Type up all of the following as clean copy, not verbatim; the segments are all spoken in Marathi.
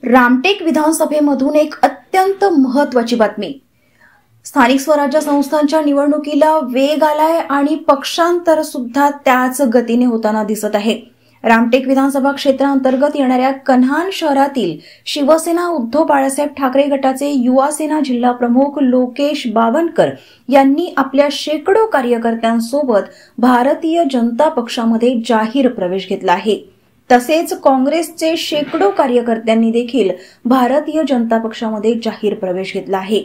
रामटेक विधानसभेमधून एक अत्यंत महत्त्वाची बातमी। स्थानिक स्वराज्य संस्थांच्या निवडणुकीला वेग आलाय आणि पक्षांतर सुद्धा त्याच गतीने होताना दिसत आहे। रामटेक विधानसभा क्षेत्रांतर्गत येणाऱ्या कन्हान शहरातील शिवसेना उद्धव बाळासाहेब ठाकरे गटाचे युवा सेना जिल्हा प्रमुख लोकेश बावनकर यांनी आपल्या शेकडो कार्यकर्त्यांसोबत भारतीय जनता पक्षामध्ये जाहीर प्रवेश घेतला आहे। तसेच काँग्रेसचे शेकडो कार्यकर्त्यांनी देखील भारतीय जनता पक्षामध्ये जाहीर प्रवेश घेतला आहे।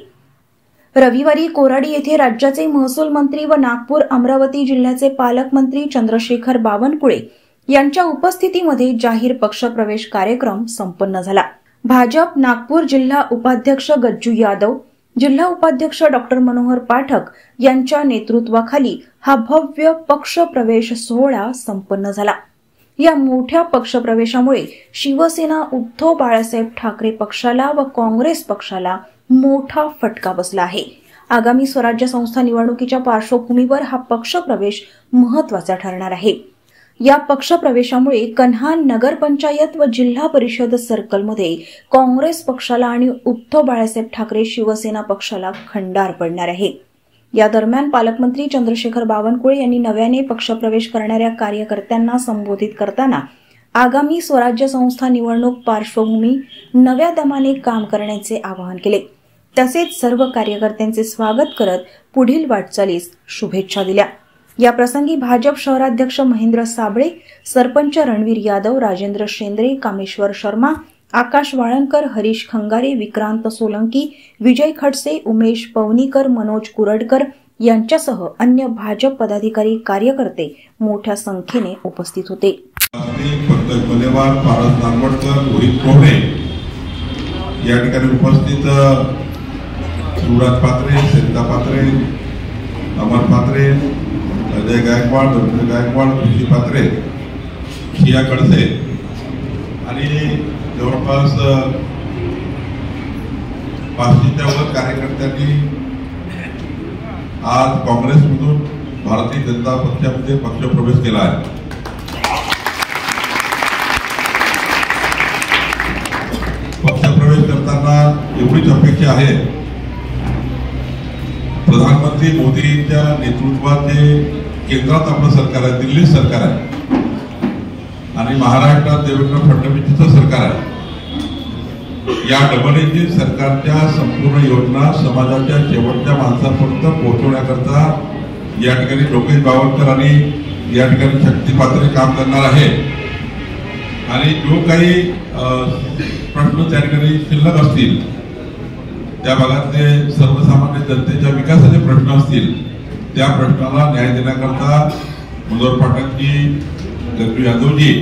रविवारी कोराडी येथे राज्याचे महसूल मंत्री व नागपूर अमरावती जिल्ह्याचे पालकमंत्री चंद्रशेखर बावनकुळे यांच्या उपस्थितीमध्ये जाहीर पक्षप्रवेश कार्यक्रम संपन्न झाला। भाजप नागपूर जिल्हा उपाध्यक्ष गज्जू यादव, जिल्हा उपाध्यक्ष डॉक्टर मनोहर पाठक यांच्या नेतृत्वाखाली हा भव्य पक्षप्रवेश सोहळा संपन्न झाला। या मोठ्या पक्षप्रवेशामुळे शिवसेना उद्धव बाळासाहेब ठाकरे पक्षाला व काँग्रेस पक्षाला मोठा फटका बसला आहे। आगामी स्वराज्य संस्था निवडणुकीच्या पार्श्वभूमीवर हा पक्षप्रवेश महत्त्वाचा ठरणार आहे। या पक्षप्रवेशामुळे कन्हान नगरपंचायत व जिल्हा परिषद सर्कलमध्ये काँग्रेस पक्षाला आणि उद्धव बाळासाहेब ठाकरे शिवसेना पक्षाला खंडार पडणार आहे। या दरम्यान पालकमंत्री चंद्रशेखर बावनकुळे यांनी नव्याने पक्षप्रवेश करणाऱ्या कार्यकर्त्यांना संबोधित करताना आगामी स्वराज्य संस्था निवडणूक पार्श्वभूमी नव्या दमाने काम करण्याचे आवाहन केले। तसेच सर्व कार्यकर्त्यांचे स्वागत करत पुढील वाटचालीस शुभेच्छा दिल्या। या प्रसंगी भाजप शहराध्यक्ष महेंद्र साबळे, सरपंच रणवीर यादव, राजेंद्र शेंद्रे, कामेश्वर शर्मा, आकाश वाळणकर, हरीश खंगारे, विक्रांत सोलंकी, विजय खडसे, उमेश पवनीकर, मनोज कुरडकर यांच्यासह अन्य भाजप पदाधिकारी कार्यकर्ते मोठ्या संख्येने उपस्थित होते। या ठिकाणी उपस्थित सुरज पात्रे, सरिता पात्रे, अमर पात्रे, अजय गायकवाड, डॉक्टर गायकवाड, खुशी पात्रे, शिया खडसे आणि जवळपास 500च्या वर कार्यकर्त्यांनी आज काँग्रेसमधून भारतीय जनता पक्षामध्ये पक्षप्रवेश केला आहे। पक्षप्रवेश करताना एवढीच अपेक्षा आहे, प्रधानमंत्री मोदींच्या नेतृत्वात जे केंद्रात आपलं सरकार आहे, दिल्ली सरकार आहे आणि महाराष्ट्रात देवेंद्र फडणवीसचं सरकार आहे। या डबल इंजिन सरकारच्या संपूर्ण योजना समाजाच्या शेवटच्या माणसापर्यंत पोहोचवण्याकरता या ठिकाणी लोकेश बावनकर आणि या ठिकाणी शक्ती पात्रे काम करणार आहे। आणि जो काही प्रश्न त्या ठिकाणी शिल्लक असतील, त्या भागातले सर्वसामान्य जनतेच्या विकासाचे प्रश्न असतील, त्या प्रश्नाला न्याय देण्याकरता मनोहर पाठकजी, गज्जू यादवजी